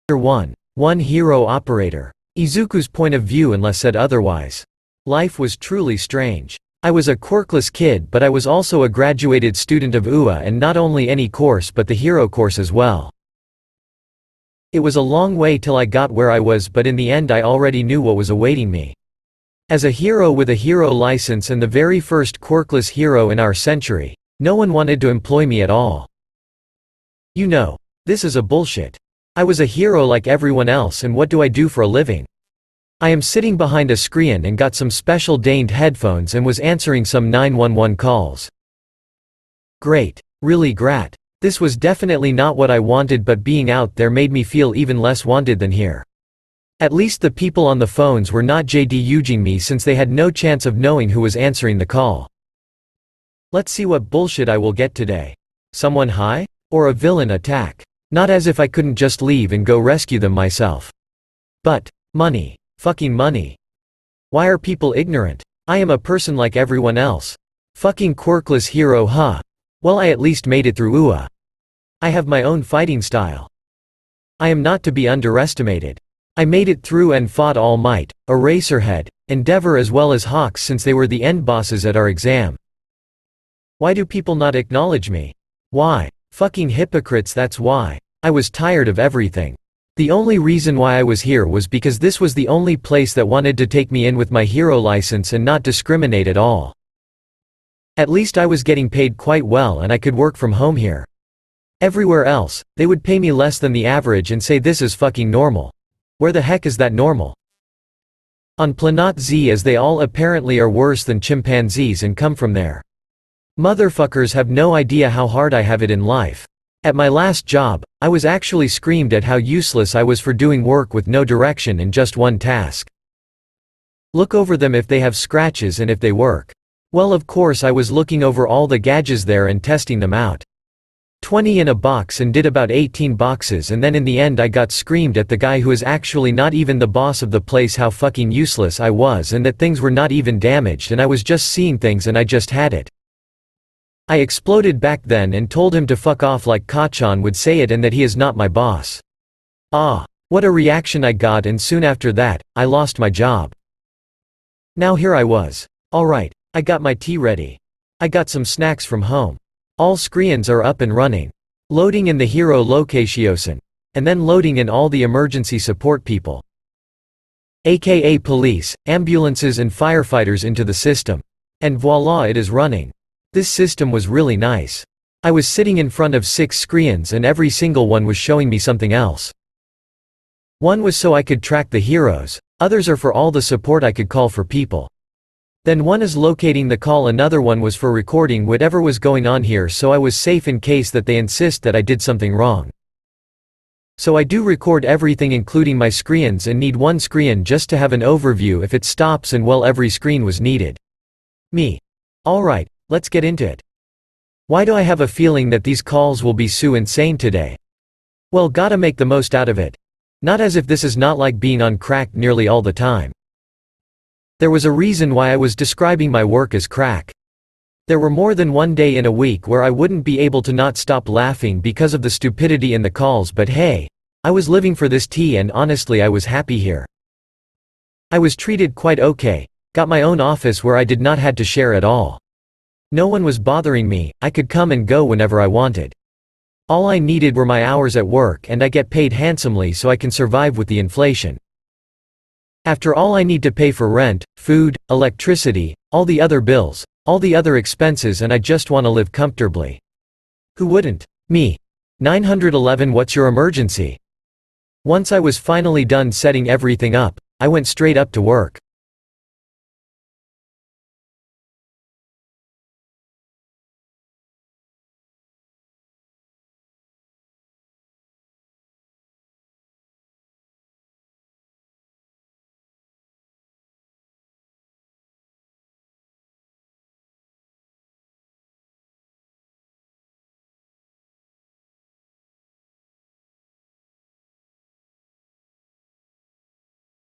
Chapter 1. One Hero Operator. Izuku's point of view unless said otherwise. Life was truly strange. I was a quirkless kid, but I was also a graduated student of UA, and not only any course but the hero course as well. It was a long way till I got where I was, but in the end I already knew what was awaiting me. As a hero with a hero license and the very first quirkless hero in our century, no one wanted to employ me at all. You know, this is a bullshit. I was a hero like everyone else, and what do I do for a living? I am sitting behind a screen and got some special deigned headphones and was answering some 911 calls. Great. Really grat. This was definitely not what I wanted, but being out there made me feel even less wanted than here. At least the people on the phones were not JDUing me, since they had no chance of knowing who was answering the call. Let's see what bullshit I will get today. Someone high? Or a villain attack? Not as if I couldn't just leave and go rescue them myself. But, money. Fucking money. Why are people ignorant? I am a person like everyone else. Fucking quirkless hero, huh? Well, I at least made it through UA. I have my own fighting style. I am not to be underestimated. I made it through and fought All Might, Eraserhead, Endeavor as well as Hawks, since they were the end bosses at our exam. Why do people not acknowledge me? Why? Fucking hypocrites, that's why. I was tired of everything. The only reason why I was here was because this was the only place that wanted to take me in with my hero license and not discriminate at all. At least I was getting paid quite well and I could work from home here. Everywhere else, they would pay me less than the average and say this is fucking normal. Where the heck is that normal? On Planet Z, as they all apparently are worse than chimpanzees and come from there. Motherfuckers have no idea how hard I have it in life. At my last job, I was actually screamed at how useless I was for doing work with no direction and just one task. Look over them if they have scratches and if they work. Well, of course I was looking over all the gadgets there and testing them out. 20 in a box, and did about 18 boxes, and then in the end I got screamed at the guy who is actually not even the boss of the place how fucking useless I was and that things were not even damaged and I was just seeing things and I just had it. I exploded back then and told him to fuck off like Kachan would say it and that he is not my boss. Ah, what a reaction I got, and soon after that, I lost my job. Now here I was. Alright, I got my tea ready. I got some snacks from home. All screens are up and running. Loading in the hero location. And then loading in all the emergency support people. AKA police, ambulances and firefighters into the system. And voila, it is running. This system was really nice. I was sitting in front of 6 screens and every single one was showing me something else. One was so I could track the heroes, others are for all the support I could call for people. Then one is locating the call, another one was for recording whatever was going on here so I was safe in case that they insist that I did something wrong. So I do record everything including my screens and need one screen just to have an overview if it stops, and well, every screen was needed. Me. Alright, let's get into it. Why do I have a feeling that these calls will be so insane today? Well, gotta make the most out of it. Not as if this is not like being on crack nearly all the time. There was a reason why I was describing my work as crack. There were more than one day in a week where I wouldn't be able to not stop laughing because of the stupidity in the calls, but hey, I was living for this tea and honestly I was happy here. I was treated quite okay, got my own office where I did not had to share at all. No one was bothering me, I could come and go whenever I wanted. All I needed were my hours at work and I get paid handsomely so I can survive with the inflation. After all, I need to pay for rent, food, electricity, all the other bills, all the other expenses, and I just want to live comfortably. Who wouldn't? Me. 911, what's your emergency? Once I was finally done setting everything up, I went straight up to work.